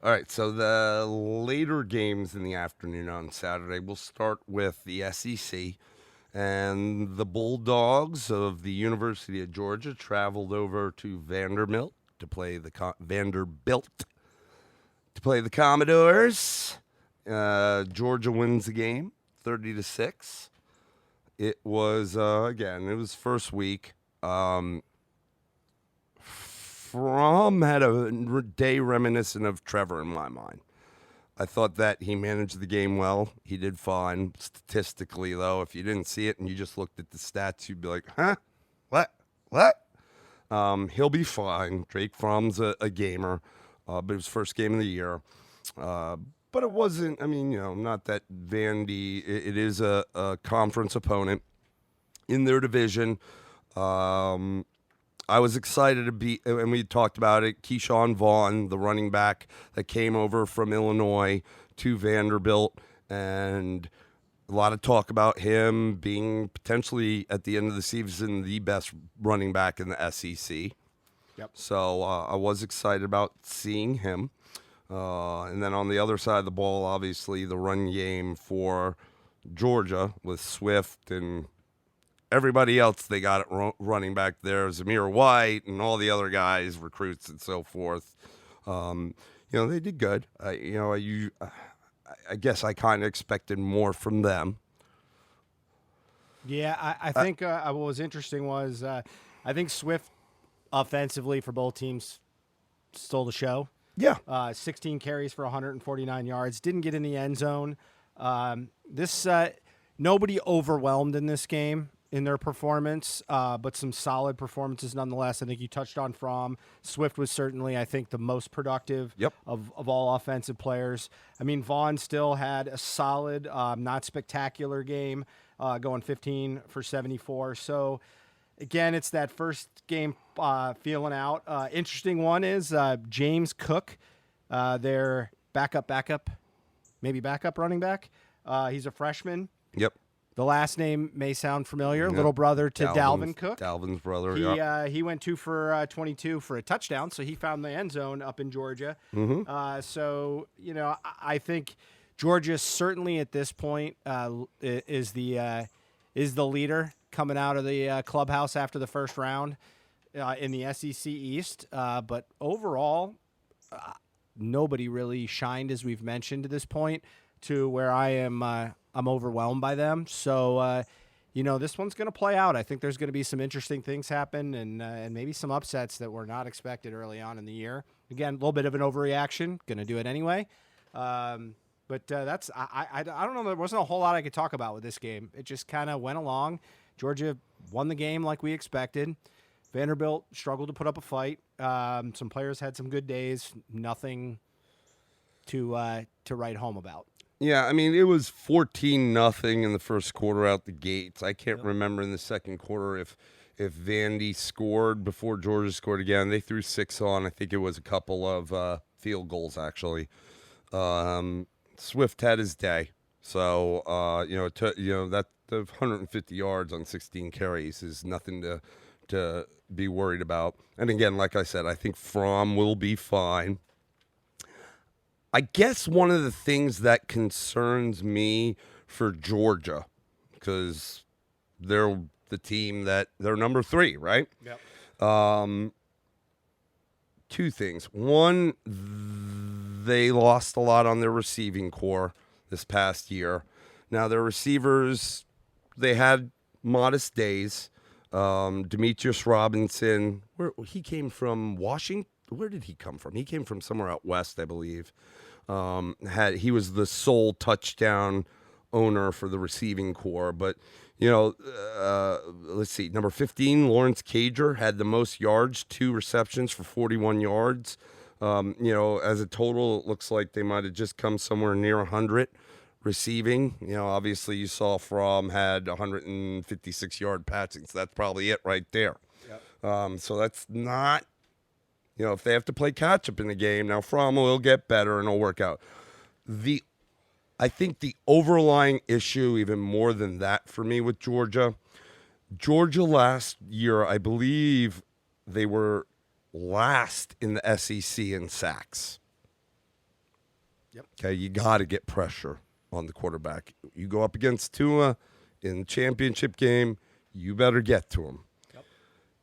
All right, so the later games in the afternoon on Saturday, we'll start with the SEC. And the Bulldogs of the University of Georgia traveled over to Vanderbilt to play the Commodores. Georgia wins the game, 30-6. It was it was first week. Fromm had a day reminiscent of Trevor in my mind. I thought that he managed the game well. He did fine. Statistically, though, if you didn't see it and you just looked at the stats, you'd be like, huh? What? What? He'll be fine. Drake Fromm's a gamer, but it was first game of the year. But it wasn't, not that Vandy. It is a conference opponent in their division. I was excited to be, and we talked about it, Keyshawn Vaughn, the running back that came over from Illinois to Vanderbilt, and a lot of talk about him being potentially, at the end of the season, the best running back in the SEC. Yep. So I was excited about seeing him. And then on the other side of the ball, obviously, the run game for Georgia with Swift and everybody else they got it running back there, Zamir White and all the other guys, recruits and so forth. They did good. I guess I kind of expected more from them. Yeah, I think what was interesting was I think Swift offensively for both teams stole the show. Yeah. 16 carries for 149 yards. Didn't get in the end zone. Nobody overwhelmed in this game in their performance, but some solid performances nonetheless. I think you touched on Fromm. Swift was certainly, I think, the most productive of all offensive players. I mean, Vaughn still had a solid, not spectacular game, going 15 for 74. So, again, it's that first game feeling out. Interesting one is James Cook, their backup running back. He's a freshman. Yep. The last name may sound familiar. Yep. Little brother to Dalvin Cook. Dalvin's brother, He went 2 for 22 for a touchdown, so he found the end zone up in Georgia. Mm-hmm. I think Georgia certainly at this point is the leader coming out of the clubhouse after the first round in the SEC East. But overall, nobody really shined, as we've mentioned to this point, to where I'm overwhelmed by them. So, this one's going to play out. I think there's going to be some interesting things happen and maybe some upsets that were not expected early on in the year. Again, a little bit of an overreaction. Going to do it anyway. But that's I don't know. There wasn't a whole lot I could talk about with this game. It just kind of went along. Georgia won the game like we expected. Vanderbilt struggled to put up a fight. Some players had some good days. Nothing to write home about. Yeah, it was 14-0 in the first quarter out the gates. I can't remember in the second quarter if Vandy scored before Georgia scored again. They threw 6 on. I think it was a couple of field goals, actually. Swift had his day. So, that the 150 yards on 16 carries is nothing to be worried about. And again, like I said, I think Fromm will be fine. I guess one of the things that concerns me for Georgia, because they're the team that they're number 3, right? Yep. 2 things. One, they lost a lot on their receiving core this past year. Now, their receivers, they had modest days. Demetrius Robinson, he came from Washington. Where did he come from? He came from somewhere out west, I believe. He was the sole touchdown owner for the receiving core. But, let's see. Number 15, Lawrence Cager, had the most yards, 2 receptions for 41 yards. As a total, it looks like they might have just come somewhere near 100 receiving. Obviously you saw Fromm had 156-yard passing, so that's probably it right there. Yep. So that's not... if they have to play catch-up in the game, now Fromm will get better and it'll work out. I think the overlying issue, even more than that for me with Georgia last year, I believe they were last in the SEC in sacks. Yep. Okay, you got to get pressure on the quarterback. You go up against Tua in the championship game, you better get to him. Yep.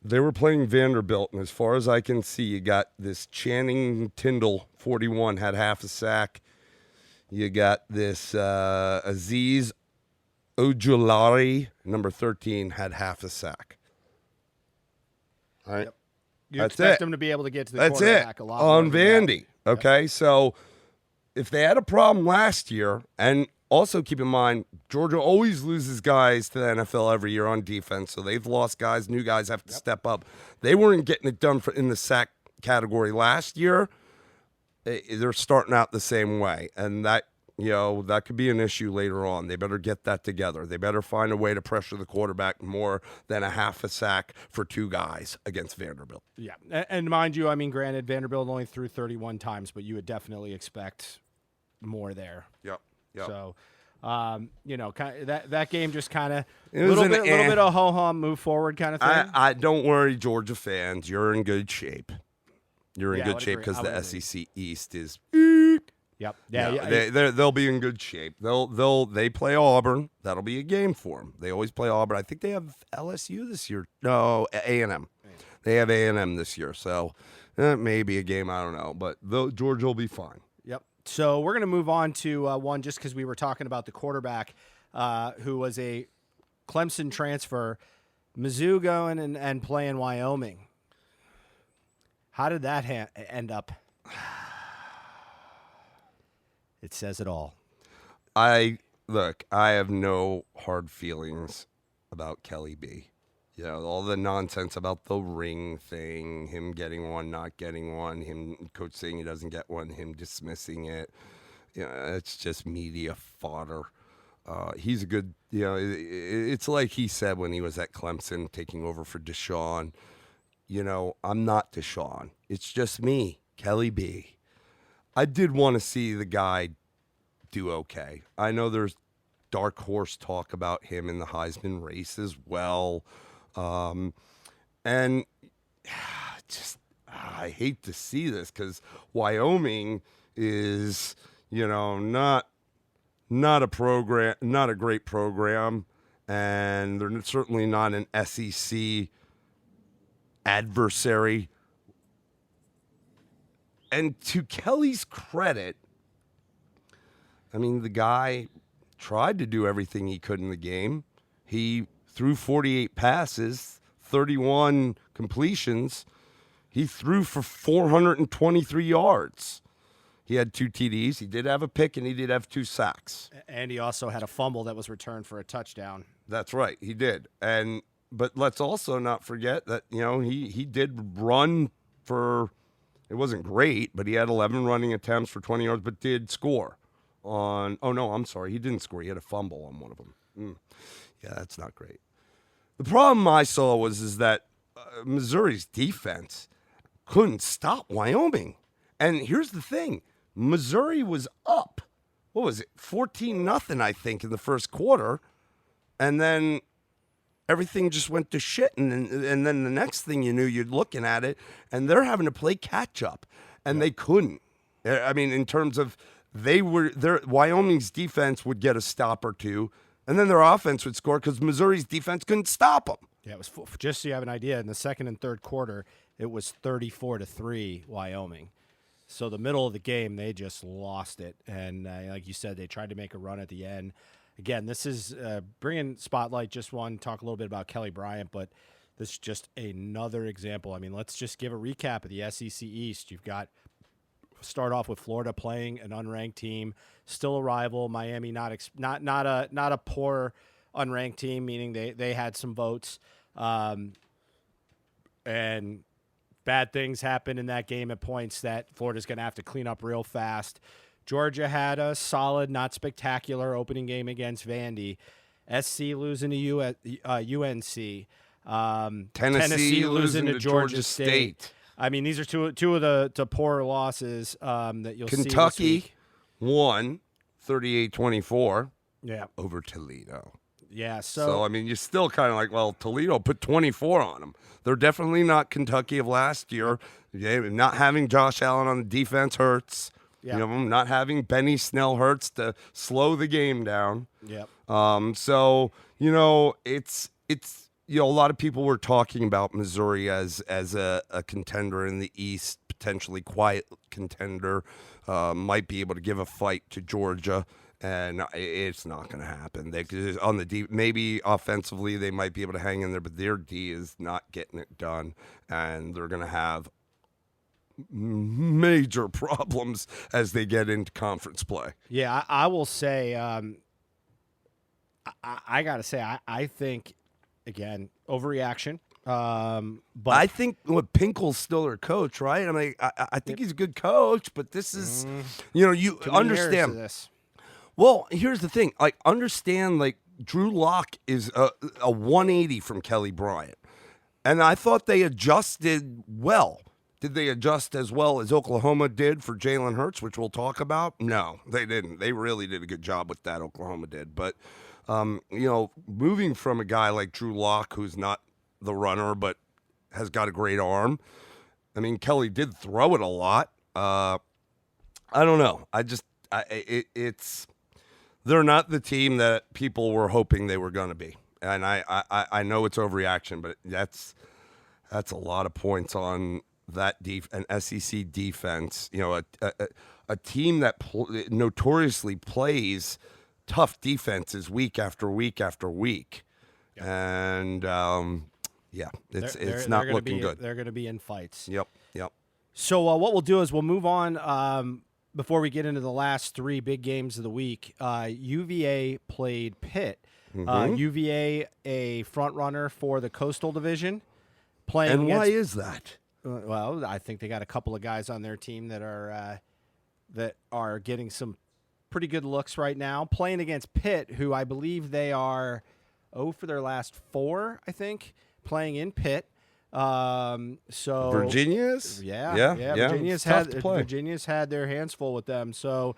They were playing Vanderbilt, and as far as I can see, you got this Channing Tindall, 41, had half a sack. You got this Aziz Ojulari, number 13, had half a sack. All right. Yep. You That's expect it. them to be able to get to the That's it quarterback a lot on more than that. Vandy. Okay, so if they had a problem last year, and also keep in mind, Georgia always loses guys to the NFL every year on defense, so they've lost guys. New guys have to step up. They weren't getting it done in the sack category last year. They're starting out the same way, and that could be an issue later on. They better get that together. They better find a way to pressure the quarterback more than a half a sack for two guys against Vanderbilt. Yeah, and mind you, I mean, granted, Vanderbilt only threw 31 times, but you would definitely expect more there. Yep. So, that game just kind of It was little an bit of ho-hum, move forward kind of thing. I don't worry, Georgia fans. You're in good shape. You're in Yeah, I good would shape agree. because I would the agree. SEC East is. Yep. They'll be in good shape. They play Auburn. That'll be a game for them. They always play Auburn. I think they have LSU this year. No, A&M. They have A&M this year, so maybe a game. I don't know, but Georgia will be fine. Yep. So we're going to move on to one just because we were talking about the quarterback who was a Clemson transfer, Mizzou going and playing Wyoming. How did that end up? It says it all. I have no hard feelings about Kelly B. All the nonsense about the ring thing, him getting one, not getting one, him coach saying he doesn't get one, him dismissing it. It's just media fodder. He's a good, it's like he said when he was at Clemson taking over for Deshaun. I'm not Deshaun. It's just me, Kelly B. I did want to see the guy do okay. I know there's dark horse talk about him in the Heisman race as well. And just I hate to see this because Wyoming is, not a program, not a great program, and they're certainly not an SEC adversary. And to Kelly's credit, I mean, the guy tried to do everything he could in the game. He threw 48 passes, 31 completions. He threw for 423 yards. He had 2 TDs. He did have a pick, and he did have 2 sacks. And he also had a fumble that was returned for a touchdown. That's right. He did. But let's also not forget that, he did run for, it wasn't great, but he had 11 running attempts for 20 yards, but did score on, oh no, I'm sorry. He didn't score. He had a fumble on one of them. Yeah, that's not great. The problem I saw was that Missouri's defense couldn't stop Wyoming. And here's the thing. Missouri was up. What was it? 14-0, I think, in the first quarter. And then everything just went to shit. And then the next thing you knew, you're looking at it, and they're having to play catch-up. And they couldn't. I mean, in terms of Wyoming's defense would get a stop or two, and then their offense would score because Missouri's defense couldn't stop them. Yeah, it was just so you have an idea. In the second and third quarter, it was 34-3 Wyoming. So the middle of the game, they just lost it, and like you said, they tried to make a run at the end. Again, this is bringing spotlight. Just want to talk a little bit about Kelly Bryant, but this is just another example. I mean, let's just give a recap of the SEC East. You've got start off with Florida playing an unranked team, still a rival. Miami not a poor unranked team, meaning they had some votes, and bad things happened in that game at points that Florida's going to have to clean up real fast. Georgia had a solid, not spectacular opening game against Vandy. SC losing to UNC. Tennessee losing to Georgia State. I mean, these are two of the poor losses that you'll see this Kentucky week. won 38-24 Yeah. over Toledo. Yeah. So, I mean, you're still kind of like, well, Toledo put 24 on them. They're definitely not Kentucky of last year. Not having Josh Allen on the defense hurts. Yeah. You know, not having Benny Snell Hurts to slow the game down. Yep. So you know, it's you know, a lot of people were talking about Missouri as a contender in the East, potentially quiet contender, might be able to give a fight to Georgia. And it's not going to happen. They could, on the D, maybe offensively they might be able to hang in there, but their D is not getting it done, and they're going to have major problems as they get into conference play. Yeah, I will say, I got to say, I think, again, overreaction. But I think Pinkel's still their coach, right? I mean, I think he's a good coach, but this is, you know, you too many layers to understand. this. Well, here's the thing. Like, understand, like, Drew Lock is a 180 from Kelly Bryant. And I thought they adjusted well. Did they adjust as well as Oklahoma did for Jalen Hurts, which we'll talk about? No, they didn't. They really did a good job with that, Oklahoma did. But, you know, moving from a guy like Drew Lock, who's not the runner but has got a great arm. I mean, Kelly did throw it a lot. I don't know. It's... They're not the team that people were hoping they were going to be, and I know it's overreaction, but that's a lot of points on that an SEC defense. You know, a team that notoriously plays tough defenses week after week after week, and yeah, it's not looking good. They're going to be in fights. Yep. So what we'll do is we'll move on. Before we get into the last three big games of the week, UVA played Pitt. UVA, a front runner for the Coastal Division, playing. And why against, is that? Well, I think they got a couple of guys on their team that are getting some pretty good looks right now, playing against Pitt, who I believe they are 0 for their last 4. I think playing in Pitt. So Virginia's? Yeah. Virginia's had their hands full with them. So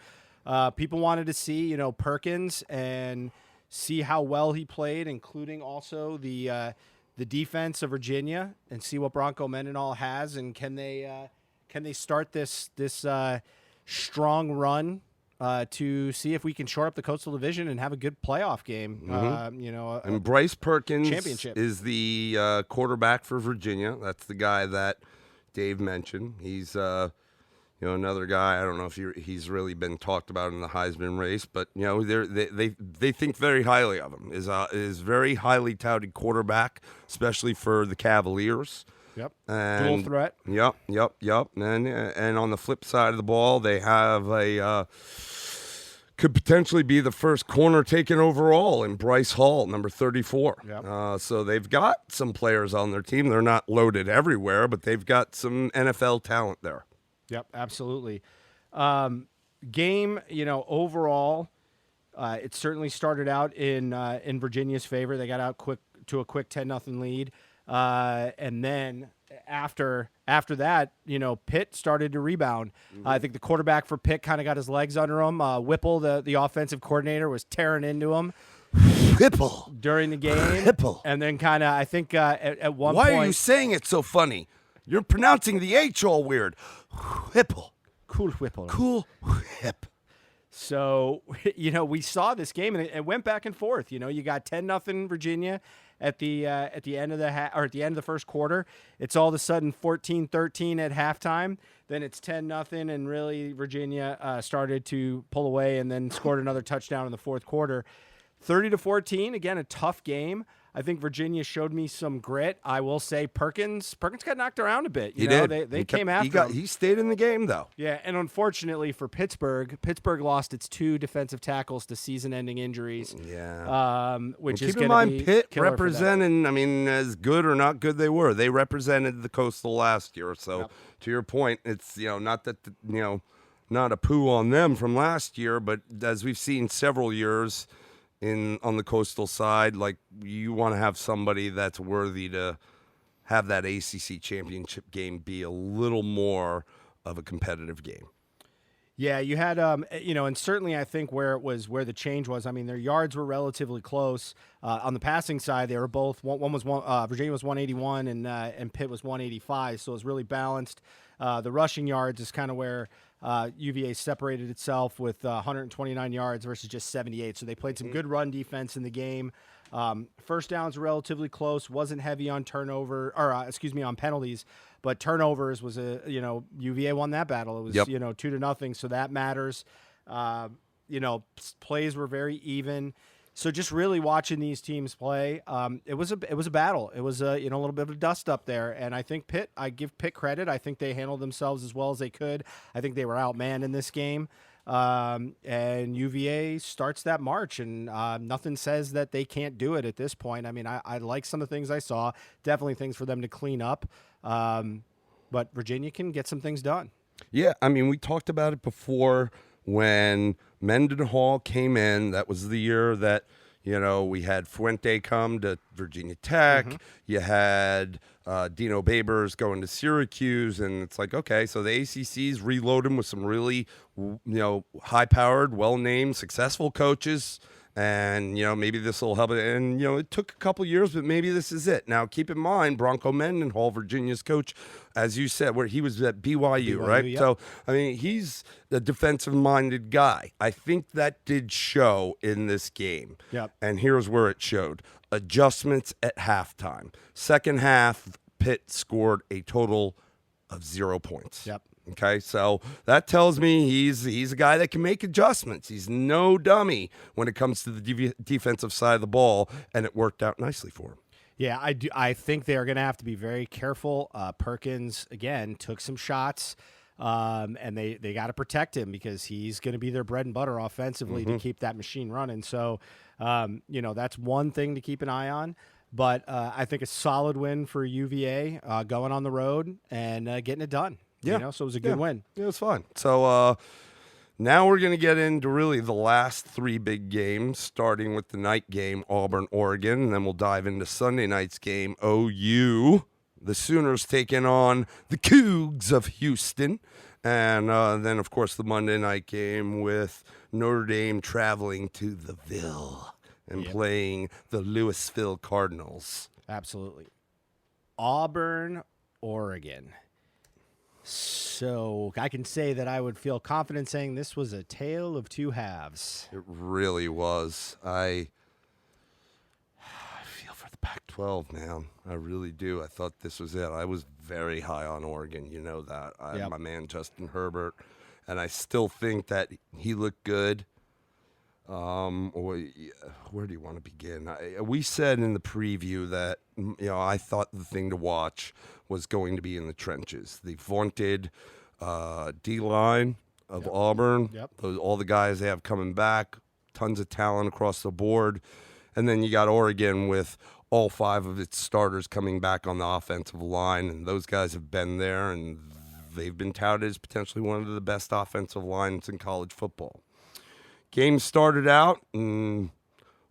people wanted to see, you know, Perkins and see how well he played, including also the defense of Virginia, and see what Bronco Mendenhall has, and can they start this strong run to see if we can shore up the Coastal Division and have a good playoff game. You know, and Bryce Perkins championship. is the quarterback for Virginia. That's the guy that Dave mentioned. He's you know, another guy. I don't know if he's really been talked about in the Heisman race, but you know, they think very highly of him. Is very highly touted quarterback, especially for the Cavaliers. Yep. And, dual threat. Yep. And on the flip side of the ball, they have could potentially be the first corner taken overall in Bryce Hall, number 34. Yep. So they've got some players on their team. They're not loaded everywhere, but they've got some NFL talent there. Yep, absolutely. Game, you know, overall, it certainly started out in Virginia's favor. They got out to a quick 10-0 lead. And then after that, you know, Pitt started to rebound. I think the quarterback for Pitt kind of got his legs under him. Whipple, the offensive coordinator, was tearing into him. Whipple. During the game. Whipple. And then kind of, I think at one point. Why are you saying it so funny? You're pronouncing the H all weird. Whipple. Cool Whipple. Cool Whip. So, you know, we saw this game and it went back and forth. You know, you got 10-0 Virginia at the end of at the end of the first quarter. It's all of a sudden 14-13 at halftime. Then it's 10-0, and really Virginia started to pull away and then scored another touchdown in the fourth quarter. 30-14, again, a tough game. I think Virginia showed me some grit. I will say Perkins got knocked around a bit. He know, did. They came after him. He stayed in the game, though. Yeah, and unfortunately for Pittsburgh lost its 2 defensive tackles to season-ending injuries. Yeah. Which and is keep in going to mind, be Pitt killer for them. represented, I mean, as good or not good they were. They represented the Coastal last year. So, Yep. To your point, it's, you know, not that, you know, not a poo on them from last year, but as we've seen several years on the Coastal side, like, you want to have somebody that's worthy to have that ACC championship game be a little more of a competitive game. Yeah, you had and certainly I think where the change was. I mean, their yards were relatively close. On the passing side, they were both one was Virginia was 181 and Pitt was 185, so it was really balanced. The rushing yards is kind of where UVA separated itself with 129 yards versus just 78. So they played some good run defense in the game. First downs were relatively close. Wasn't heavy on on penalties. But turnovers was UVA won that battle. It was, 2-0. So that matters. Plays were very even. So just really watching these teams play, it was a battle. It was a little bit of a dust up there. And I think I give Pitt credit. I think they handled themselves as well as they could. I think they were outmanned in this game. And UVA starts that march, and nothing says that they can't do it at this point. I mean, I like some of the things I saw. Definitely things for them to clean up. But Virginia can get some things done. Yeah, I mean, we talked about it before when Mendenhall came in. That was the year that, we had Fuente come to Virginia Tech. Mm-hmm. You had Dino Babers going to Syracuse, and it's like, okay, so the ACC's reloading with some really, high-powered, well-named, successful coaches. And, maybe this will help it. And, it took a couple years, but maybe this is it. Now, keep in mind, Bronco Mendenhall, Virginia's coach, as you said, where he was at BYU, right? Yep. So, I mean, he's a defensive-minded guy. I think that did show in this game. Yep. And here's where it showed. Adjustments at halftime. Second half, Pitt scored a total of 0 points. Yep. Okay, so that tells me he's a guy that can make adjustments. He's no dummy when it comes to the defensive side of the ball, and it worked out nicely for him. Yeah, I do. I think they're going to have to be very careful. Perkins, again, took some shots, and they got to protect him because he's going to be their bread and butter offensively to keep that machine running. So, that's one thing to keep an eye on. But I think a solid win for UVA going on the road and getting it done. Yeah. So it was a good win. Yeah, it was fun. So now we're going to get into really the last three big games, starting with the night game, Auburn, Oregon, and then we'll dive into Sunday night's game, OU. The Sooners taking on the Cougs of Houston. And then, of course, the Monday night game with Notre Dame traveling to the Ville and playing the Louisville Cardinals. Absolutely. Auburn, Oregon. So I can say that I would feel confident saying this was a tale of two halves. It really was. I feel for the Pac-12, man. I really do. I thought this was it. I was very high on Oregon. You know that. My man Justin Herbert. And I still think that he looked good. Where do you want to begin? We said in the preview that I thought the thing to watch was going to be in the trenches. The vaunted D-line of Auburn, all the guys they have coming back, tons of talent across the board. And then you got Oregon with all five of its starters coming back on the offensive line, and those guys have been there, and they've been touted as potentially one of the best offensive lines in college football. Game started out, and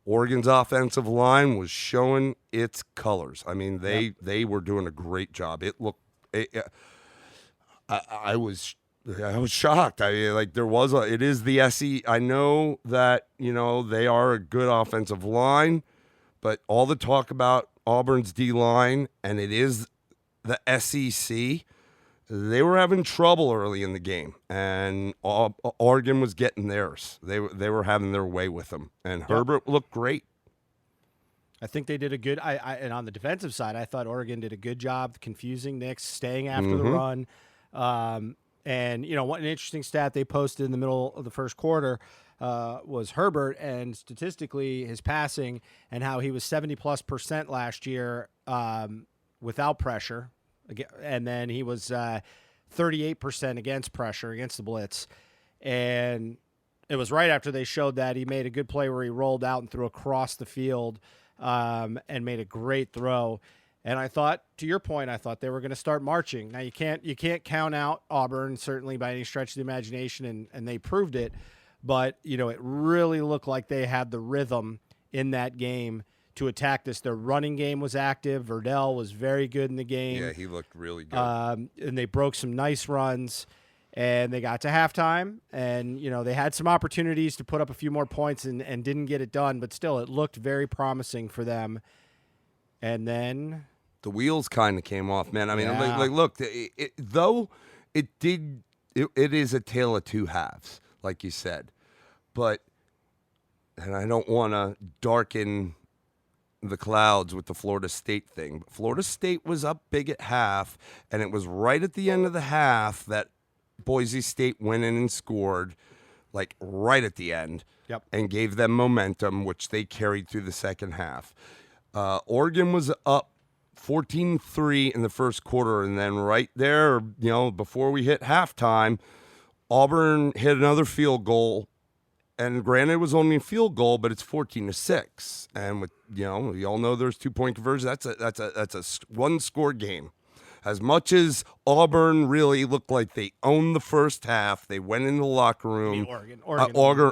Oregon's offensive line was showing its colors. I mean, they were doing a great job. It looked, I was shocked. I mean, like it is the SEC. I know that they are a good offensive line, but all the talk about Auburn's D line, and it is the SEC. They were having trouble early in the game, and Oregon was getting theirs. They were having their way with them, and Herbert looked great. I think they did a good. And on the defensive side, I thought Oregon did a good job confusing Nix, staying after the run. And what an interesting stat they posted in the middle of the first quarter was Herbert, and statistically his passing and how he was 70+% last year without pressure. And then he was 38% against pressure, against the blitz. And it was right after they showed that he made a good play where he rolled out and threw across the field and made a great throw. And I thought, to your point, I thought they were going to start marching. Now, you can't count out Auburn, certainly by any stretch of the imagination, and they proved it. But, it really looked like they had the rhythm in that game to attack this. Their running game was active. Verdell was very good in the game. Yeah, he looked really good. And they broke some nice runs. And they got to halftime, and they had some opportunities to put up a few more points and didn't get it done. But still, it looked very promising for them. And then the wheels kind of came off, man. I mean, Yeah. look, though it is a tale of two halves, like you said. But, and I don't want to darken the clouds with the Florida State thing, but Florida State was up big at half, and it was right at the end of the half that Boise State went in and scored, like right at the end, Yep. and gave them momentum, which they carried through the second half. Oregon was up 14-3 in the first quarter, and then right there, before we hit halftime, Auburn hit another field goal. And granted, it was only a field goal, but it's 14-6, and with we all know there's 2-point conversion. That's a one-score game. As much as Auburn really looked like they owned the first half, they went in the locker room.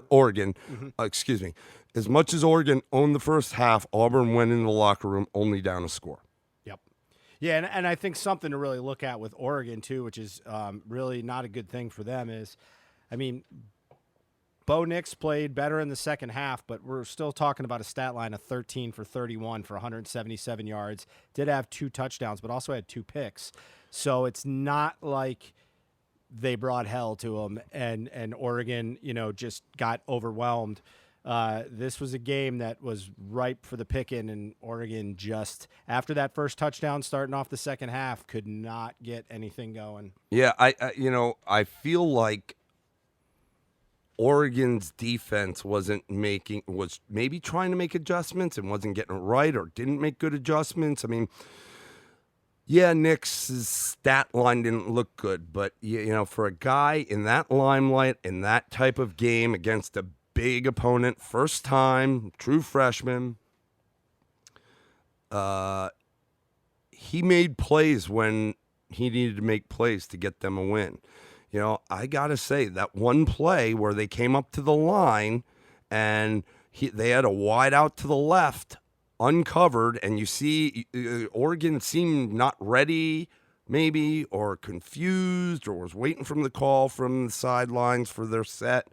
Oregon. Excuse me. As much as Oregon owned the first half, Auburn went in the locker room only down a score. Yep. Yeah, and I think something to really look at with Oregon too, which is really not a good thing for them, is, Bo Nix played better in the second half, but we're still talking about a stat line of 13 for 31 for 177 yards. Did have 2 touchdowns, but also had 2 picks. So it's not like they brought hell to him and Oregon, just got overwhelmed. This was a game that was ripe for the picking, and Oregon just, after that first touchdown starting off the second half, could not get anything going. Yeah, I feel like Oregon's defense was maybe trying to make adjustments and wasn't getting it right, or didn't make good adjustments. I mean, yeah, Nix's stat line didn't look good, but for a guy in that limelight, in that type of game against a big opponent, first time, true freshman, he made plays when he needed to make plays to get them a win. I got to say, that one play where they came up to the line and they had a wide out to the left, uncovered, and you see Oregon seemed not ready, maybe, or confused, or was waiting from the call from the sidelines for their set.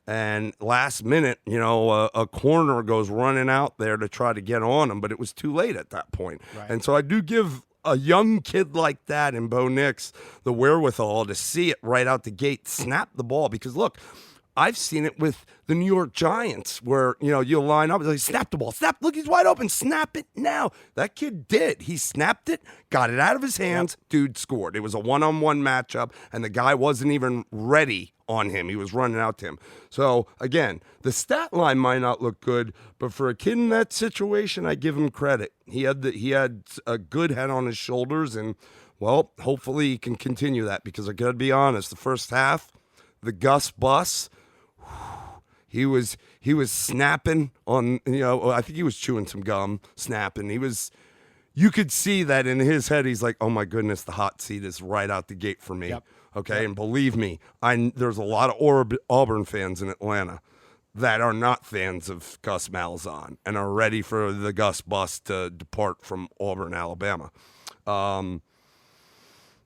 And last minute, a corner goes running out there to try to get on them, but it was too late at that point. Right. And so I do give a young kid like that in Bo Nix the wherewithal to see it right out the gate, snap the ball. Because, look, I've seen it with the New York Giants where, you'll line up and like, snap the ball. Snap. Look, he's wide open. Snap it now. That kid did. He snapped it, got it out of his hands. Yep. Dude scored. It was a one-on-one matchup, and the guy wasn't even ready on him. He was running out to him. So, again, the stat line might not look good, but for a kid in that situation, I give him credit. He had a good head on his shoulders, and, well, hopefully he can continue that, because I got to be honest, the first half, the Gus bus, he was snapping on, I think he was chewing some gum, snapping. You could see that in his head. He's like, oh my goodness, the hot seat is right out the gate for me. Yep. Okay. Yep. And believe me, there's a lot of Auburn fans in Atlanta that are not fans of Gus Malzahn and are ready for the Gus bus to depart from Auburn, Alabama.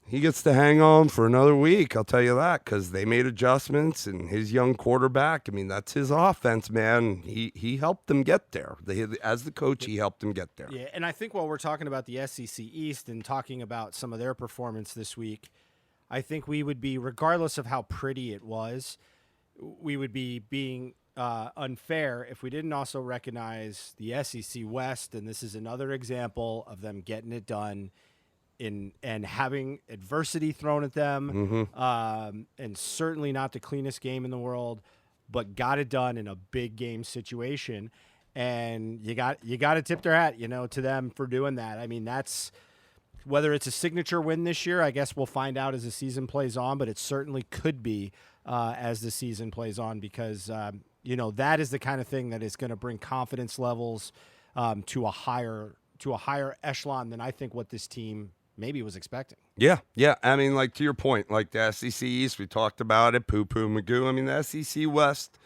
He gets to hang on for another week, I'll tell you that, because they made adjustments, and his young quarterback, that's his offense, man. He helped them get there. As the coach, he helped them get there. Yeah, and I think while we're talking about the SEC East and talking about some of their performance this week, I think we would be, regardless of how pretty it was, we would be being unfair if we didn't also recognize the SEC West, and this is another example of them getting it done and having adversity thrown at them, and certainly not the cleanest game in the world, but got it done in a big game situation. And you got to tip their hat, to them for doing that. That's, whether it's a signature win this year, I guess we'll find out as the season plays on, but it certainly could be as the season plays on, because that is the kind of thing that is going to bring confidence levels to a higher echelon than I think what this team maybe was expecting. Yeah. To your point, like the SEC East, we talked about it, poo-poo Magoo. The SEC West,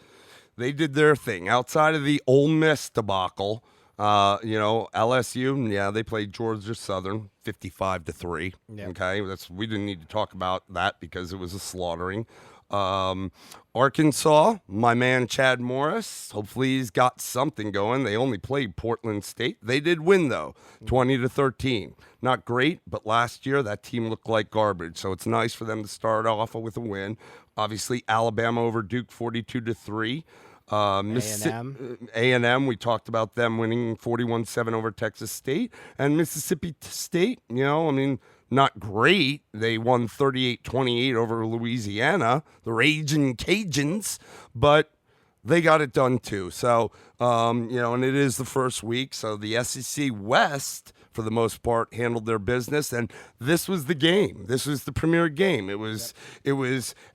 they did their thing. Outside of the Ole Miss debacle, LSU, yeah, they played Georgia Southern 55-3. Yep. Okay, we didn't need to talk about that because it was a slaughtering. Arkansas, my man Chad Morris. Hopefully he's got something going. They only played Portland State. They did win though, 20-13. Not great, but last year that team looked like garbage. So it's nice for them to start off with a win. Obviously, Alabama over Duke 42-3. A&M, we talked about them winning 41-7 over Texas State. And Mississippi State, not great. They won 38-28 over Louisiana, the Ragin' Cajuns, but they got it done too. So, and it is the first week. So the SEC West, for the most part, handled their business. And this was the game. This was the premier game. It was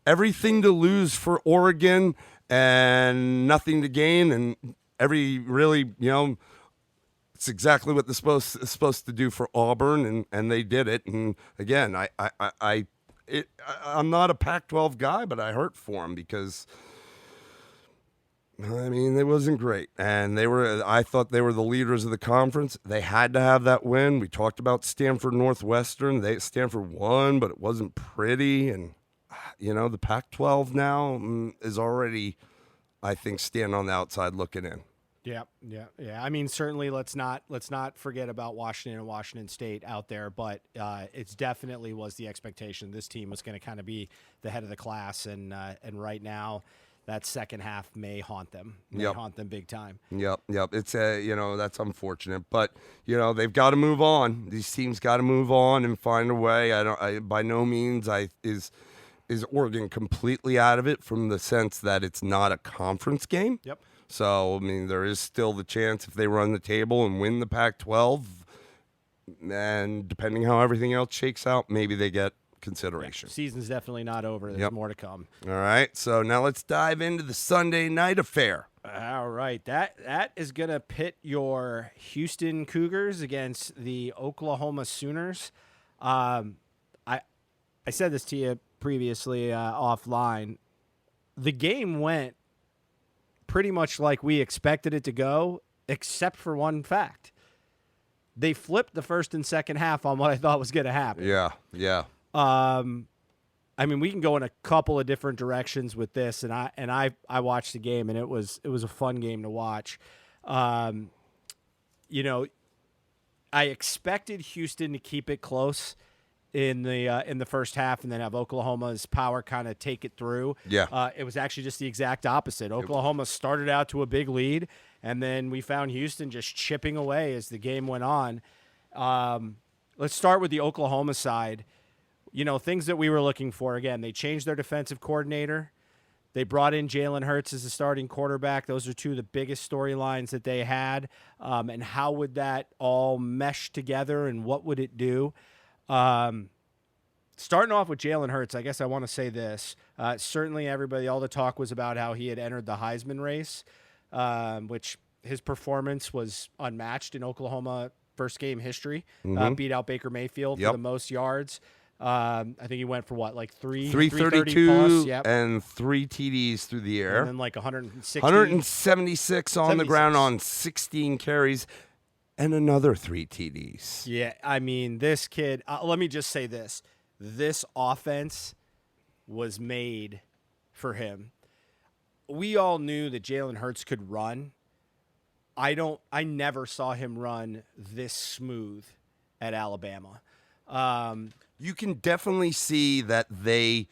everything to lose for Oregon and nothing to gain. And it's exactly what they're supposed to do for Auburn, and they did it. And again, I'm not a Pac-12 guy, but I hurt for them because it wasn't great. And I thought they were the leaders of the conference. They had to have that win. We talked about Stanford Northwestern. Stanford won, but it wasn't pretty. And the Pac-12 now is already, I think, standing on the outside looking in. Yeah. Certainly let's not forget about Washington and Washington State out there, but it's definitely was the expectation this team was going to kind of be the head of the class, and right now that second half may haunt them. Haunt them big time. Yep. It's that's unfortunate, but they've got to move on. These teams got to move on and find a way. By no means is Oregon completely out of it from the sense that it's not a conference game. Yep. So, there is still the chance if they run the table and win the Pac-12, and depending how everything else shakes out, maybe they get consideration. Yeah, season's definitely not over. There's more to come. All right, so now let's dive into the Sunday night affair. All right, that is going to pit your Houston Cougars against the Oklahoma Sooners. I said this to you previously offline. The game went pretty much like we expected it to go, except for one fact. They flipped the first and second half on what I thought was going to happen. Yeah. We can go in a couple of different directions with this, and I watched the game, and it was a fun game to watch. I expected Houston to keep it close in the first half, and then have Oklahoma's power kind of take it through. Yeah. It was actually just the exact opposite. Oklahoma started out to a big lead, and then we found Houston just chipping away as the game went on. Let's start with the Oklahoma side. Things that we were looking for. Again, they changed their defensive coordinator. They brought in Jalen Hurts as the starting quarterback. Those are two of the biggest storylines that they had. And how would that all mesh together, and what would it do? Starting off with Jalen Hurts, I guess I want to say this. Certainly all the talk was about how he had entered the Heisman race, which his performance was unmatched in Oklahoma first game history. Beat out Baker Mayfield for the most yards. I think he went for like 332 plus, and 3 TDs through the air. And then like 176 on the ground on 16 carries. And another 3 TDs. Yeah, this kid, let me just say this. This offense was made for him. We all knew that Jalen Hurts could run. I never saw him run this smooth at Alabama. You can definitely see that they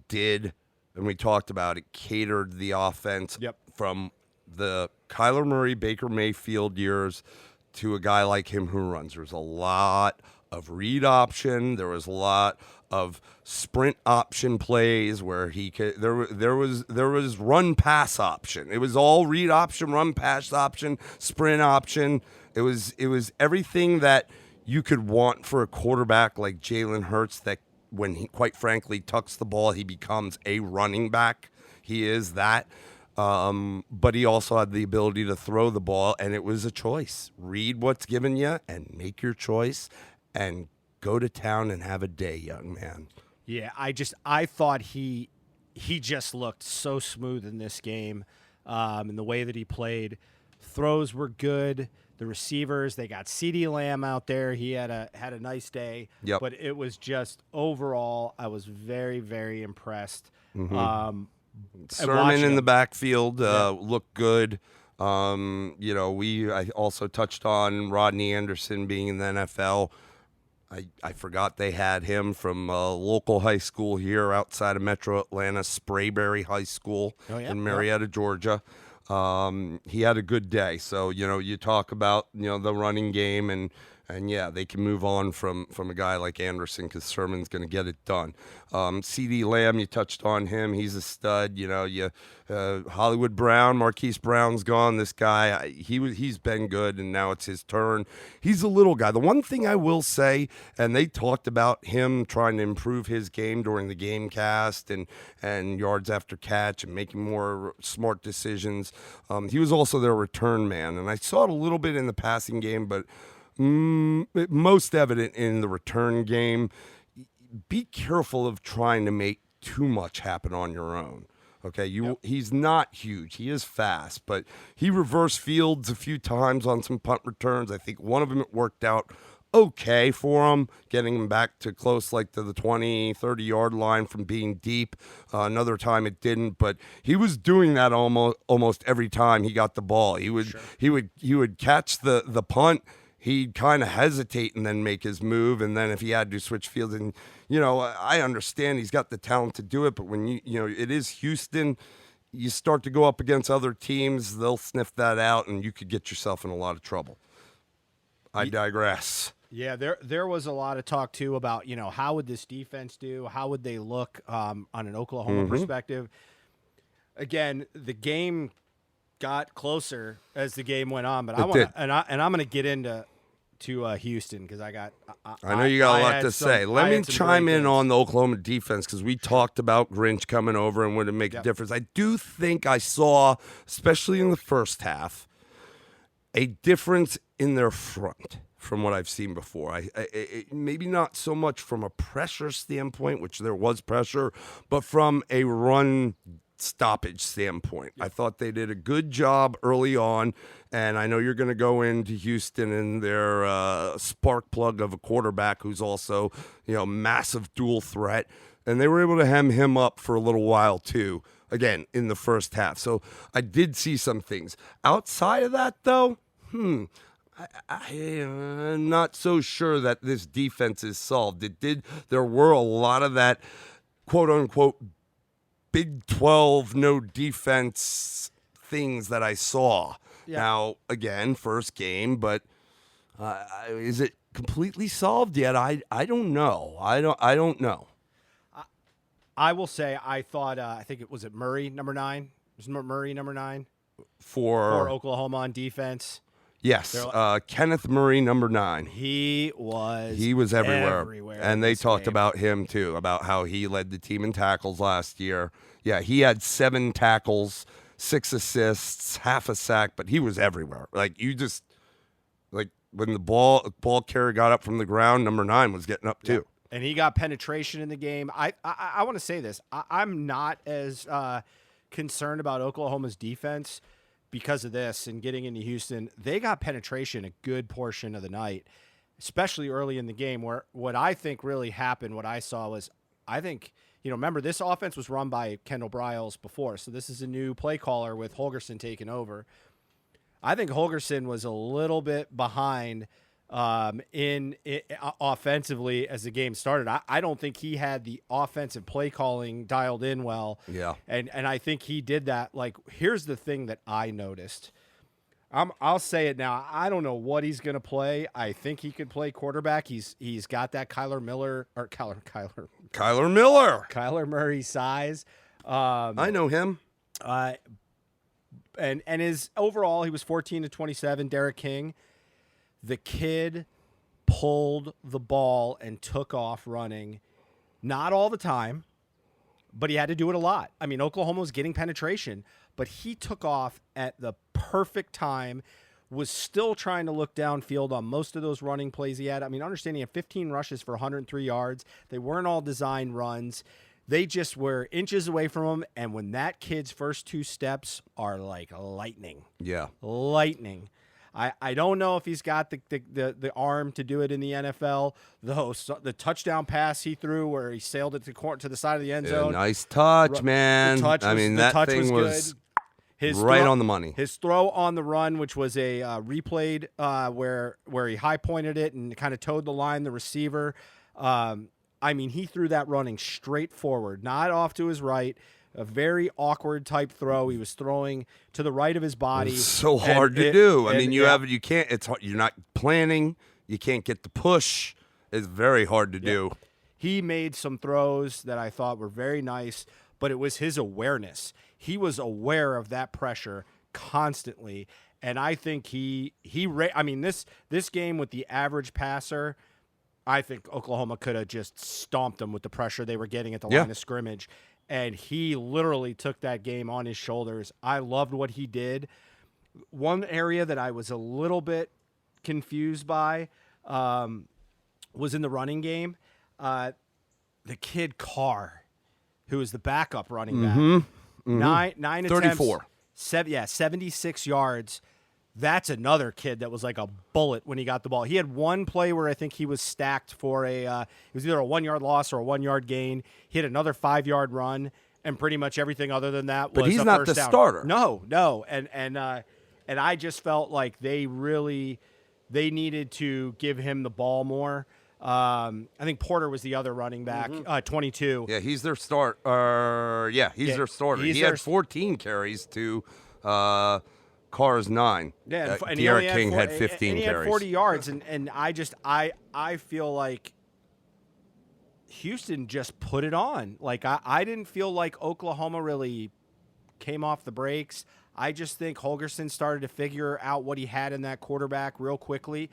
did, and we talked about it, catered the offense from the Kyler Murray, Baker Mayfield years to a guy like him who runs. There's a lot of read option. There was a lot of sprint option plays where he could. There was run pass option. It was all read option, run pass option, sprint option. It was everything that you could want for a quarterback like Jalen Hurts. That when he, quite frankly, tucks the ball, he becomes a running back. He is that. But he also had the ability to throw the ball, and it was a choice. Read what's given you and make your choice and go to town and have a day, young man. Yeah, I thought he just looked so smooth in this game, and the way that he played. Throws were good. The receivers, they got CeeDee Lamb out there. He had a nice day. Yep. But it was just overall, I was very, very impressed. Sermon watching in the him. backfield looked good. I also touched on Rodney Anderson being in the NFL. I forgot they had him from a local high school here outside of Metro Atlanta, Sprayberry High School in Marietta, Georgia. He had a good day. So, you talk about, the running game and yeah, they can move on from a guy like Anderson because Sermon's going to get it done. CeeDee Lamb, you touched on him. He's a stud. Hollywood Brown, Marquise Brown's gone. This guy, he's been good, and now it's his turn. He's a little guy. The one thing I will say, and they talked about him trying to improve his game during the game cast and yards after catch and making more smart decisions. He was also their return man, and I saw it a little bit in the passing game, but most evident in the return game. Be careful of trying to make too much happen on your own. Okay, he's not huge. He is fast, but he reversed fields a few times on some punt returns. I think one of them it worked out okay for him, getting him back to close like to the 20, 30-yard line from being deep. Another time it didn't, but he was doing that almost every time he got the ball. He would catch the punt. He'd kind of hesitate and then make his move, and then if he had to switch fields, and I understand he's got the talent to do it, but when it is Houston, you start to go up against other teams, they'll sniff that out, and you could get yourself in a lot of trouble. I digress. Yeah, there was a lot of talk too about how would this defense do? How would they look on an Oklahoma perspective? Again, the game got closer as the game went on, but I'm going to get into Houston because I know you got a lot to say. Let me chime in on the Oklahoma defense because we talked about Grinch coming over and would it make a difference. I do think I saw, especially in the first half, a difference in their front from what I've seen before. Maybe not so much from a pressure standpoint, which there was pressure, but from a run stoppage standpoint. I thought they did a good job early on, and I know you're going to go into Houston and their spark plug of a quarterback who's also, massive dual threat, and they were able to hem him up for a little while too, again, in the first half. So I did see some things. Outside of that, though, I'm not so sure that this defense is solved. There were a lot of that, quote-unquote, Big 12, no defense things that I saw. Yeah. Now, again, first game, but is it completely solved yet? I don't know. I don't know. I will say I thought I think it was Murray number 9. Was Murray number 9 for Oklahoma on defense? Yes, Kenneth Murray, number 9. He was everywhere. And they talked about him, too, about how he led the team in tackles last year. Yeah, he had 7 tackles, 6 assists, half a sack, but he was everywhere. When the ball carrier got up from the ground, number 9 was getting up, too. And he got penetration in the game. I want to say this. I'm not as concerned about Oklahoma's defense because of this and getting into Houston. They got penetration a good portion of the night, especially early in the game, where what I think really happened, what I saw was, I think, remember this offense was run by Kendall Briles before, so this is a new play caller with Holgorsen taking over. I think Holgorsen was a little bit behind in offensively as the game started. I don't think he had the offensive play calling dialed in well. Yeah. And I think he did that. Like, here's the thing that I noticed. I'll say it now. I don't know what he's going to play. I think he could play quarterback. He's got that Kyler Murray size. I know him. And his overall, he was 14 to 27. Derek King. The kid pulled the ball and took off running. Not all the time, but he had to do it a lot. I mean, Oklahoma was getting penetration, but he took off at the perfect time, was still trying to look downfield on most of those running plays he had. I mean, understanding he had 15 rushes for 103 yards. They weren't all design runs. they just were inches away from him. And when that kid's first 2 steps are like lightning, Yeah. lightning. I don't know if he's got the arm to do it in the NFL, though. So the touchdown pass he threw where he sailed it to the side of the end Yeah, zone. nice touch, man. I mean, the that touch thing was good. His right on the money. His throw on the run, which was a replayed where he high pointed it and kind of towed the line, the receiver. I mean, he threw that running straight forward, not off to his right. A very awkward type throw. He was throwing to the right of his body. It's so hard to do. I mean, you can't. It's hard. You're not planning. You can't get the push. It's very hard to do. He made some throws that I thought were very nice, but it was his awareness. He was aware of that pressure constantly, and I think I mean, this game with the average passer, I think Oklahoma could have just stomped them with the pressure they were getting at the line of scrimmage. And he literally took that game on his shoulders. I loved what he did. One area that I was a little bit confused by was in the running game. The kid Carr, who was the backup running back, 9 attempts, 34. 76 yards. That's another kid that was like a bullet when he got the ball. He had one play where I think he was stacked for it was either a 1-yard loss or a 1-yard gain. He had another 5-yard run, and pretty much everything other than that was But he's a not first the down. starter. No, and I just felt like they needed to give him the ball more. I think Porter was the other running back, 22. Yeah, he's their start. He's their starter. He had 14 carries to Carr's 9. Yeah, and De'Aaron King had 15 and he carries. had 40 yards, and I feel like Houston just put it on. Like I didn't feel like Oklahoma really came off the brakes. I just think Holgorsen started to figure out what he had in that quarterback real quickly,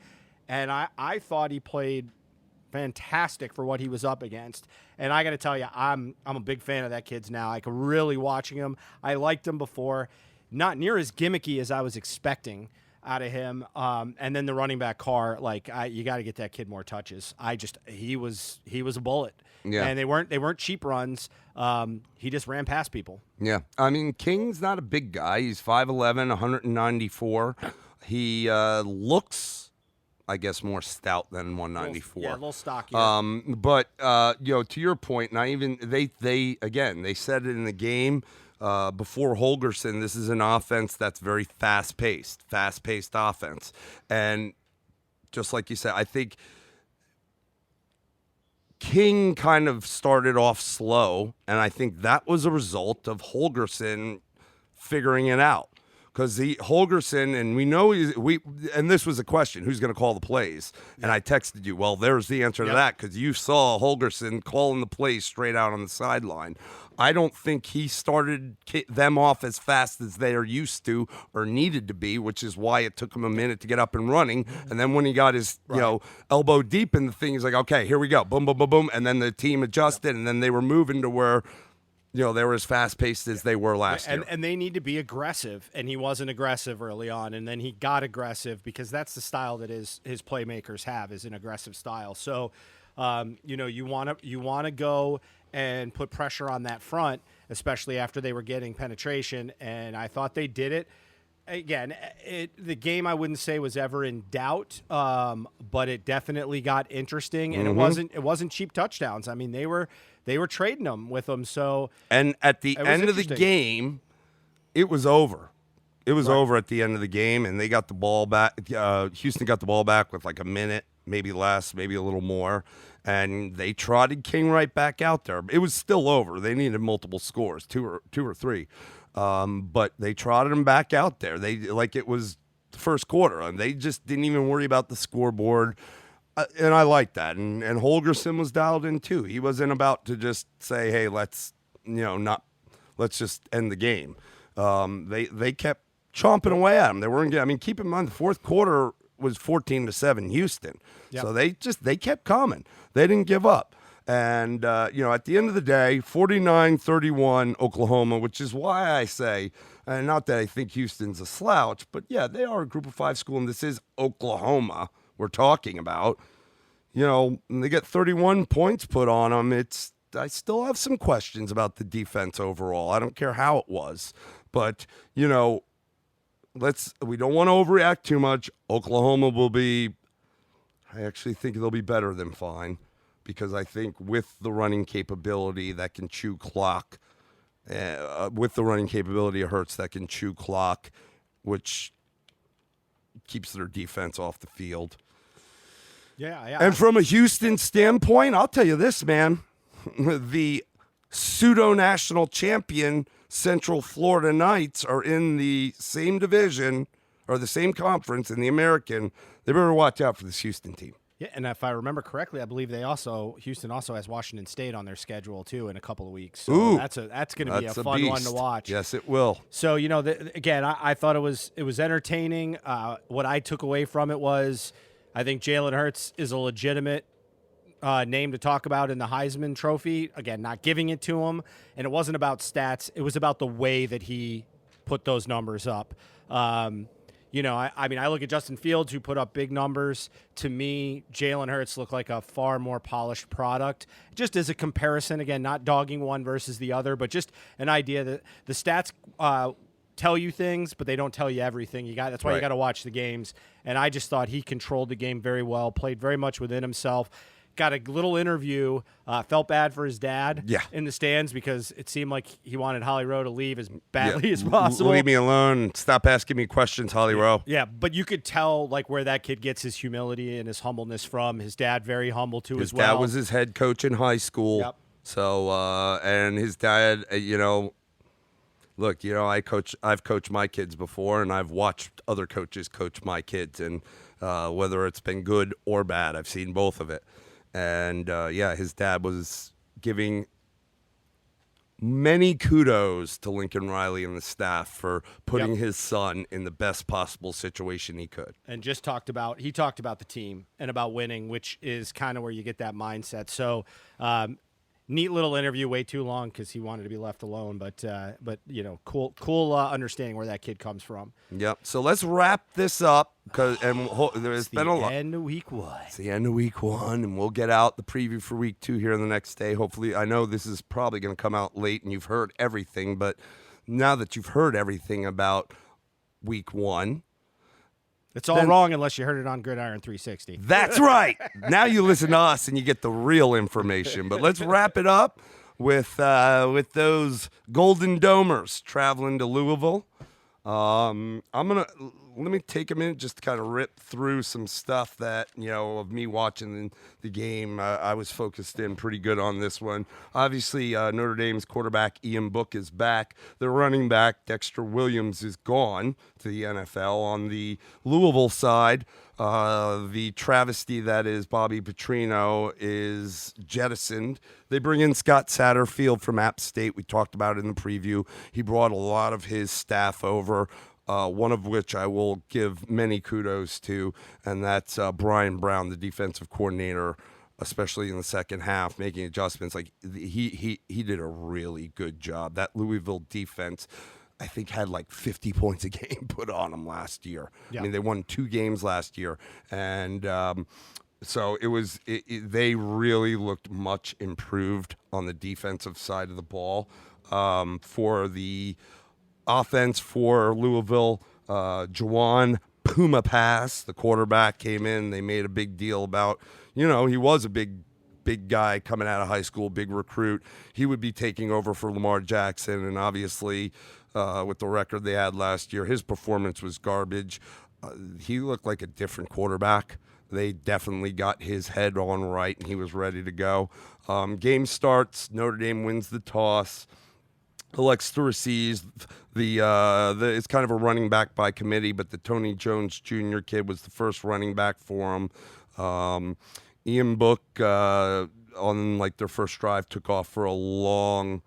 and I thought he played fantastic for what he was up against. And I got to tell you, I'm a big fan of that kid's now. I can really watching him. I liked him before. Not near as gimmicky as I was expecting out of him. And then the running back Carr, you got to get that kid more touches. He was a bullet. Yeah. And they weren't cheap runs. He just ran past people. Yeah. I mean, King's not a big guy. He's 5'11", 194. He looks, I guess, more stout than 194. Yeah, a little stocky. But to your point, not even they said it in the game before Holgorsen. This is an offense that's very fast-paced offense, and just like you said, I think King kind of started off slow, and I think that was a result of Holgorsen figuring it out. Because Holgorsen, and we know and this was a question: who's going to call the plays? And I texted you. Well, there's the answer to that, because you saw Holgorsen calling the plays straight out on the sideline. I don't think he started them off as fast as they are used to or needed to be, which is why it took him a minute to get up and running. And then when he got his elbow deep in the thing, he's like, okay, here we go, boom, boom, boom, boom, and then the team adjusted, and then they were moving to where they were as fast-paced as they were last year. And they need to be aggressive, and he wasn't aggressive early on, and then he got aggressive because that's the style that his playmakers have, is an aggressive style. So, you want to go and put pressure on that front, especially after they were getting penetration, and I thought they did it. Again, the game I wouldn't say was ever in doubt, but it definitely got interesting, and it wasn't cheap touchdowns. I mean, they were trading them with them. So, and at the end of the game, it was over. It was over at the end of the game, and they got the ball back. Houston got the ball back with like a minute, maybe less, maybe a little more, and they trotted King right back out there. It was still over. They needed multiple scores, two or three. But they trotted him back out there. They like it was the first quarter, and they just didn't even worry about the scoreboard. And I like that. And Holgorsen was dialed in too. He wasn't about to just say, "Hey, let's just end the game." They kept chomping away at him. They weren't. I mean, keep in mind the fourth quarter was 14-7 Houston. Yep. So they kept coming. They didn't give up. And, at the end of the day, 49-31 Oklahoma, which is why I say, and not that I think Houston's a slouch, but, yeah, they are a Group of 5 school, and this is Oklahoma we're talking about. When they get 31 points put on them, it's I still have some questions about the defense overall. I don't care how it was, but we don't want to overreact too much. Oklahoma will be. I actually think they'll be better than fine, because I think with the running capability that can chew clock, with the running capability of Hurts that can chew clock, which keeps their defense off the field. Yeah. And from a Houston standpoint, I'll tell you this, man. The pseudo-national champion Central Florida Knights are in the same division or the same conference in the American. They better watch out for this Houston team. Yeah, and if I remember correctly, I believe Houston also has Washington State on their schedule too in a couple of weeks. So Ooh, that's going to be a fun one to watch. Yes, it will. So again, I thought it was entertaining. What I took away from it was, I think Jalen Hurts is a legitimate name to talk about in the Heisman Trophy. Again, not giving it to him, and it wasn't about stats. It was about the way that he put those numbers up. I look at Justin Fields, who put up big numbers. To me, Jalen Hurts looked like a far more polished product. Just as a comparison, again, not dogging one versus the other, but just an idea that the stats tell you things, but they don't tell you everything. That's why you got to watch the games. And I just thought he controlled the game very well, played very much within himself. Got a little interview. Felt bad for his dad in the stands, because it seemed like he wanted Holly Rowe to leave as badly as possible. Leave me alone. Stop asking me questions, Holly Rowe. Yeah, but you could tell where that kid gets his humility and his humbleness from. His dad, very humble too as well. His dad was his head coach in high school. Yep. So and his dad, look, I've coached my kids before, and I've watched other coaches coach my kids, and whether it's been good or bad, I've seen both of it. And, his dad was giving many kudos to Lincoln Riley and the staff for putting his son in the best possible situation he could. And he talked about the team and about winning, which is kind of where you get that mindset. So, neat little interview, way too long because he wanted to be left alone, but cool understanding where that kid comes from. Yep. So let's wrap this up, there's been a lot. End of week 1. It's the end of week 1, and we'll get out the preview for week 2 here the next day. Hopefully, I know this is probably going to come out late and you've heard everything, but now that you've heard everything about week 1, it's all wrong unless you heard it on Gridiron 360. That's right. Now you listen to us and you get the real information. But let's wrap it up with those Golden Domers traveling to Louisville. Let me take a minute just to kind of rip through some stuff that, of me watching the game. I was focused in pretty good on this one. Obviously, Notre Dame's quarterback Ian Book is back. Their running back Dexter Williams is gone to the NFL. On the Louisville side, the travesty that is Bobby Petrino is jettisoned. They bring in Scott Satterfield from App State. We talked about it in the preview. He brought a lot of his staff over. One of which I will give many kudos to, and that's Brian Brown, the defensive coordinator, especially in the second half, making adjustments. Like he did a really good job. That Louisville defense, I think, had like 50 points a game put on them last year. Yeah. I mean, they won 2 games last year, and so they really looked much improved on the defensive side of the ball. For the offense for Louisville, Juwan Puma Pass, the quarterback, came in. They made a big deal about, he was a big guy coming out of high school, big recruit. He would be taking over for Lamar Jackson, and obviously with the record they had last year, his performance was garbage. He looked like a different quarterback. They definitely got his head on right, and he was ready to go. Game starts. Notre Dame wins the toss. Elects to receive it's kind of a running back by committee, but the Tony Jones Jr. kid was the first running back for him. Ian Book on their first drive took off for a long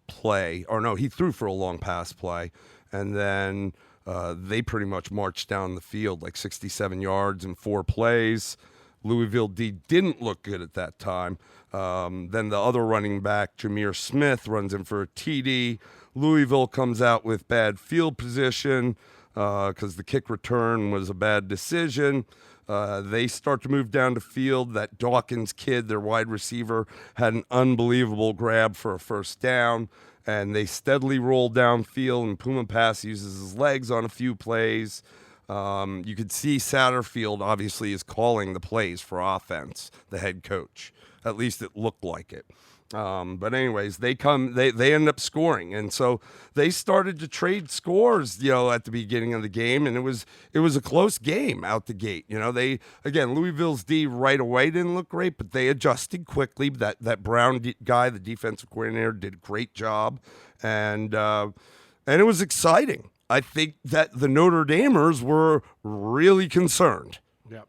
play, or no, he threw for a long pass play, and then they pretty much marched down the field like 67 yards in 4 plays. Louisville D didn't look good at that time. Then the other running back, Jameer Smith, runs in for a TD. Louisville comes out with bad field position because the kick return was a bad decision. They start to move down the field. That Dawkins kid, their wide receiver, had an unbelievable grab for a first down, and they steadily roll downfield, and Puma Pass uses his legs on a few plays. You could see Satterfield obviously is calling the plays for offense, the head coach. At least it looked like it. But anyways, they end up scoring, and so they started to trade scores, at the beginning of the game, and it was a close game out the gate. Louisville's D right away didn't look great, but they adjusted quickly. That Brown guy, the defensive coordinator, did a great job, and it was exciting. I think that the Notre Damers were really concerned. Yep.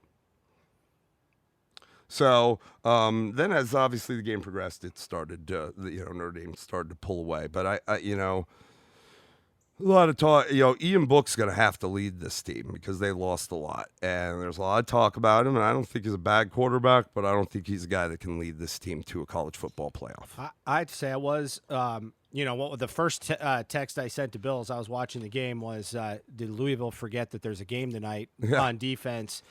So then, as obviously the game progressed, it started. Notre Dame started to pull away. But I a lot of talk. Ian Book's going to have to lead this team because they lost a lot, and there's a lot of talk about him. And I don't think he's a bad quarterback, but I don't think he's a guy that can lead this team to a college football playoff. I'd say I was. What the first text I sent to Bill as I was watching the game was, did Louisville forget that there's a game tonight on defense?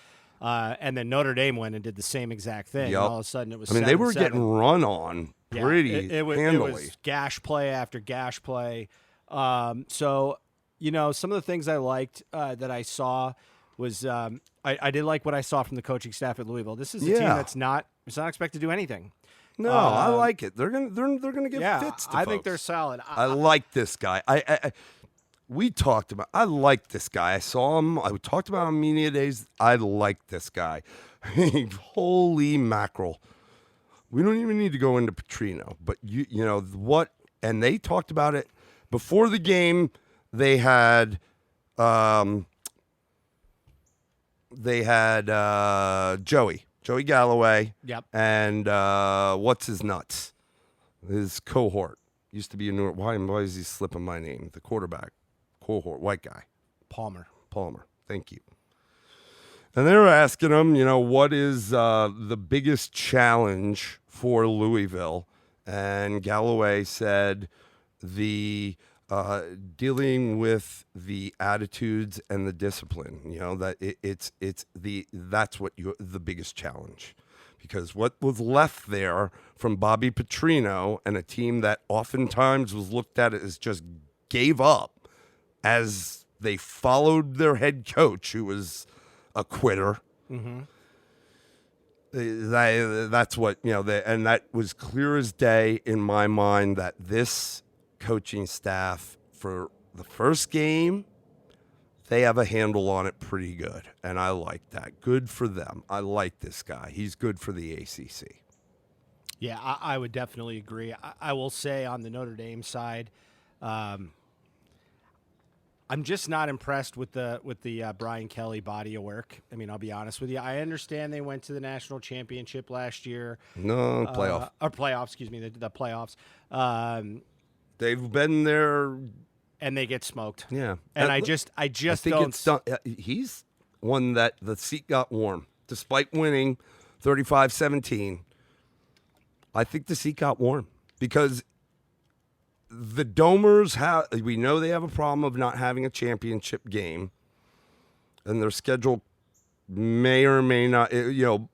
And then Notre Dame went and did the same exact thing. Yep. And all of a sudden it was they were getting run on pretty handily. It was gash play after gash play. Some of the things I liked that I saw was I did like what I saw from the coaching staff at Louisville. This is a team that's not expected to do anything. No, I like it. They're gonna give fits to I folks. think they're solid. I like this guy. We talked about. I like this guy. I saw him. I talked about him media days. I like this guy. Holy mackerel! We don't even need to go into Petrino, but you know what? And they talked about it before the game. They had Joey Galloway. Yep. And what's his nuts? His cohort used to be a New York. Why is he slipping my name? The quarterback cohort, white guy. Palmer. Thank you. And they were asking him, what is the biggest challenge for Louisville? And Galloway said the dealing with the attitudes and the discipline. That's what the biggest challenge. Because what was left there from Bobby Petrino and a team that oftentimes was looked at as just gave up as they followed their head coach, who was a quitter. Mm-hmm. That's what, and that was clear as day in my mind that this coaching staff for the first game, they have a handle on it pretty good, and I like that. Good for them. I like this guy. He's good for the ACC. Yeah, I would definitely agree. I will say on the Notre Dame side, I'm just not impressed with the Brian Kelly body of work. I mean, I'll be honest with you. I understand they went to the national championship last year. No, playoffs, excuse me, the playoffs. They've been there. And they get smoked. Yeah. And I think don't. It's done. He's one that the seat got warm. Despite winning 35-17, I think the seat got warm because the Domers we know they have a problem of not having a championship game, and their schedule may or may not,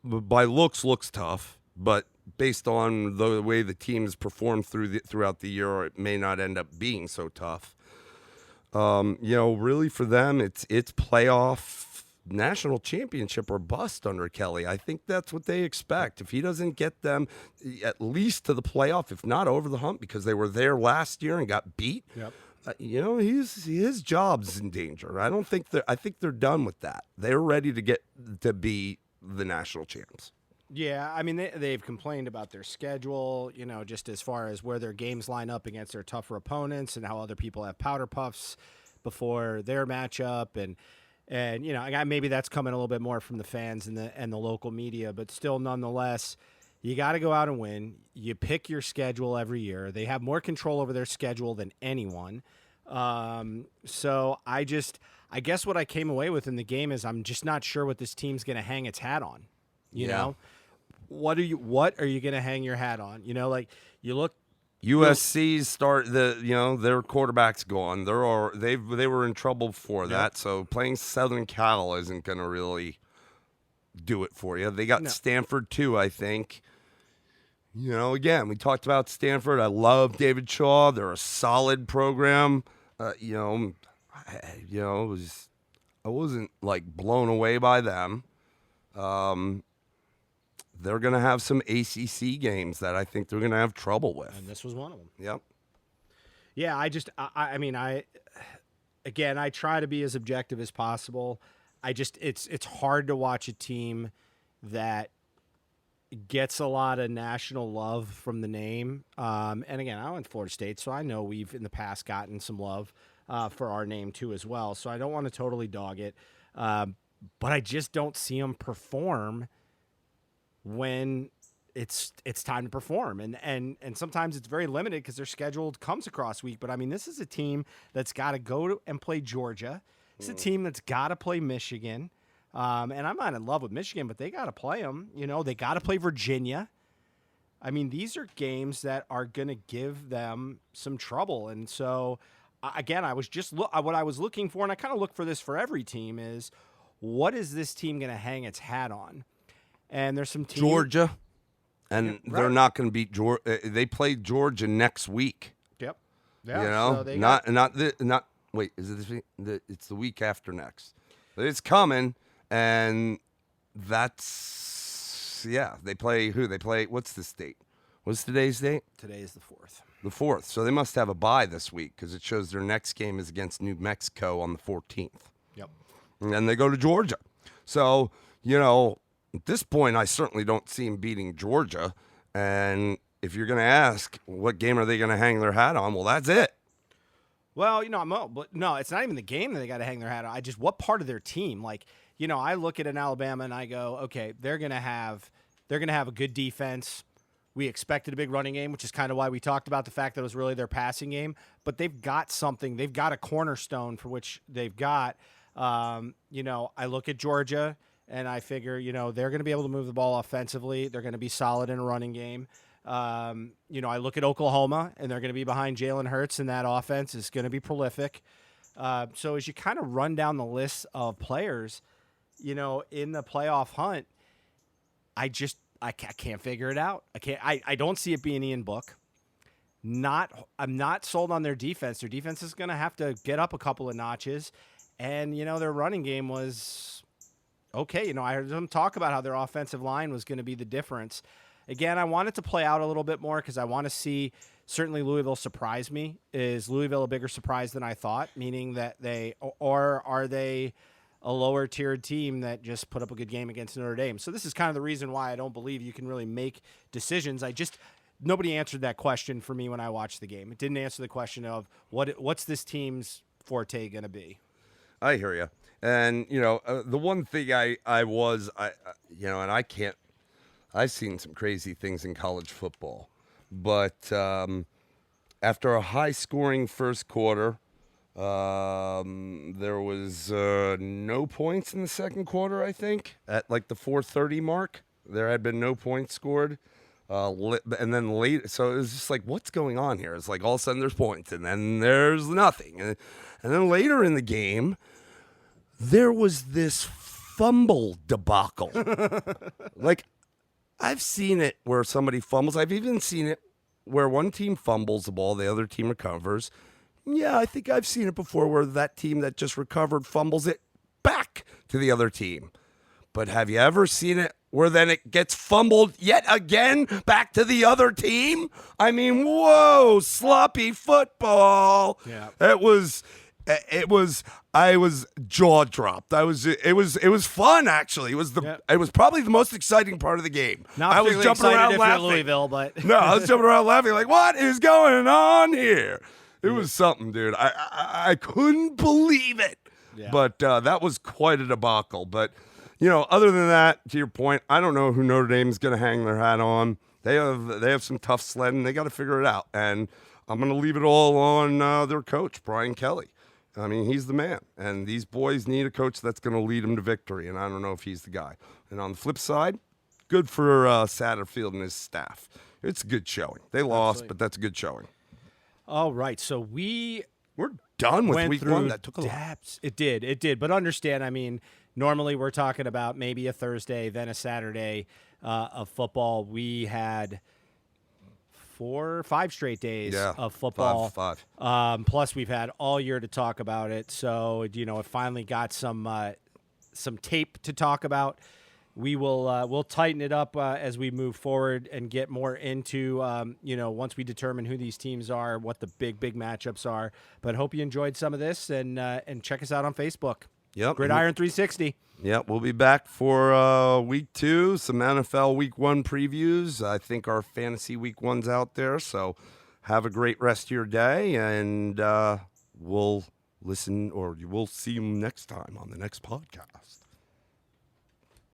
by looks tough, but based on the way the teams perform throughout the year, it may not end up being so tough. Really for them, it's playoff national championship or bust under Kelly. I think that's what they expect. If he doesn't get them at least to the playoff, if not over the hump, because they were there last year and got beat. Yep. His job's in danger. I think they're done with that. They're ready to get to be the national champs. Yeah, I mean, they've complained about their schedule, just as far as where their games line up against their tougher opponents and how other people have powder puffs before their matchup. And maybe that's coming a little bit more from the fans and the local media, but still, nonetheless, you got to go out and win. You pick your schedule every year. They have more control over their schedule than anyone. So I guess what I came away with in the game is I'm just not sure what this team's going to hang its hat on. You know, what are you going to hang your hat on? You look. USC's their quarterback's gone. They were in trouble before that. So playing Southern Cal isn't going to really do it for you. They got No. Stanford too, I think. You know, again, we talked about Stanford. I love David Shaw. They're a solid program. I wasn't like blown away by them. They're going to have some ACC games that I think they're going to have trouble with. And this was one of them. Yep. Yeah, I try to be as objective as possible. It's hard to watch a team that gets a lot of national love from the name. And again, I went to Florida State, so I know we've in the past gotten some love for our name too as well. So I don't want to totally dog it, but I just don't see them perform when it's time to perform. And sometimes it's very limited because their schedule comes across week. But I mean, this is a team that's got to go and play Georgia. It's a team that's got to play Michigan. And I'm not in love with Michigan, but they got to play them. You know, they got to play Virginia. I mean, these are games that are going to give them some trouble. And so, again, I was just what I was looking for, and I kind of look for this for every team, is what is this team going to hang its hat on? And there's some teams. Georgia. And Yeah, they're right. not going to beat Georgia. They play Georgia next week. Yep. Yeah. You know, so they not. Wait, is it this week? It's the week after next. It's coming, and they play who? They play. What's this date? What's today's date? Today is the 4th. The 4th. So they must have a bye this week because it shows their next game is against New Mexico on the 14th. Yep. And then they go to Georgia. So, you know, at this point, I certainly don't see them beating Georgia. And if you're going to ask, what game are they going to hang their hat on? Well, that's it. Well, you know, but no, it's not even the game that they got to hang their hat on. What part of their team? Like, you know, I look at an Alabama and I go, okay, they're gonna have a good defense. We expected a big running game, which is kind of why we talked about the fact that it was really their passing game. But they've got something. They've got a cornerstone for which they've got. You know, I look at Georgia and I figure, you know, they're going to be able to move the ball offensively. They're going to be solid in a running game. You know, I look at Oklahoma, and they're going to be behind Jalen Hurts, and that offense is going to be prolific. So as you kind of run down the list of players, you know, in the playoff hunt, I can't figure it out. I don't see it being Ian Book. I'm not sold on their defense. Their defense is going to have to get up a couple of notches, and you know, their running game was okay. You know, I heard them talk about how their offensive line was going to be the difference. Again, I want it to play out a little bit more because I want to see certainly Louisville surprise me. Is Louisville a bigger surprise than I thought? Meaning that are they a lower tiered team that just put up a good game against Notre Dame? So this is kind of the reason why I don't believe you can really make decisions. Nobody answered that question for me when I watched the game. It didn't answer the question of what's this team's forte going to be. I hear you. And, you know, the one thing I've seen some crazy things in college football, but after a high-scoring first quarter, there was no points in the second quarter, I think, at like the 4:30 mark. There had been no points scored. And then late, so it was just like, what's going on here? It's like all of a sudden there's points, and then there's nothing. And then later in the game, there was this fumble debacle. Like, I've seen it where somebody fumbles. I've even seen it where one team fumbles the ball, the other team recovers. Yeah, I think I've seen it before where that team that just recovered fumbles it back to the other team. But have you ever seen it where then it gets fumbled yet again back to the other team? I mean, whoa, sloppy football. Yeah. I was jaw dropped. It was fun actually. It was probably the most exciting part of the game. Not I was jumping around if laughing. you're Louisville, but No, I was jumping around laughing like, what is going on here? It was something, dude. I couldn't believe it. Yeah. But that was quite a debacle. But, you know, other than that, to your point, I don't know who Notre Dame's going to hang their hat on. They have some tough sledding. They got to figure it out. And I'm going to leave it all on their coach, Brian Kelly. I mean, he's the man. And these boys need a coach that's going to lead them to victory. And I don't know if he's the guy. And on the flip side, good for Satterfield and his staff. It's a good showing. They lost, Absolutely. but that's a good showing. all right. So we're Done with went week through one. That took a lot. depths. It did. But understand, I mean, normally we're talking about maybe a Thursday, then a Saturday of football. We had 4 or 5 straight days of football. Five. Plus, we've had all year to talk about it. So, it finally got some tape to talk about. We'll tighten it up as we move forward and get more into, once we determine who these teams are, what the big matchups are. But hope you enjoyed some of this and check us out on Facebook. Yep. Gridiron 360. Yep, we'll be back for week 2, some NFL week 1 previews. I think our fantasy week 1's out there, so have a great rest of your day, and we'll see you next time on the next podcast.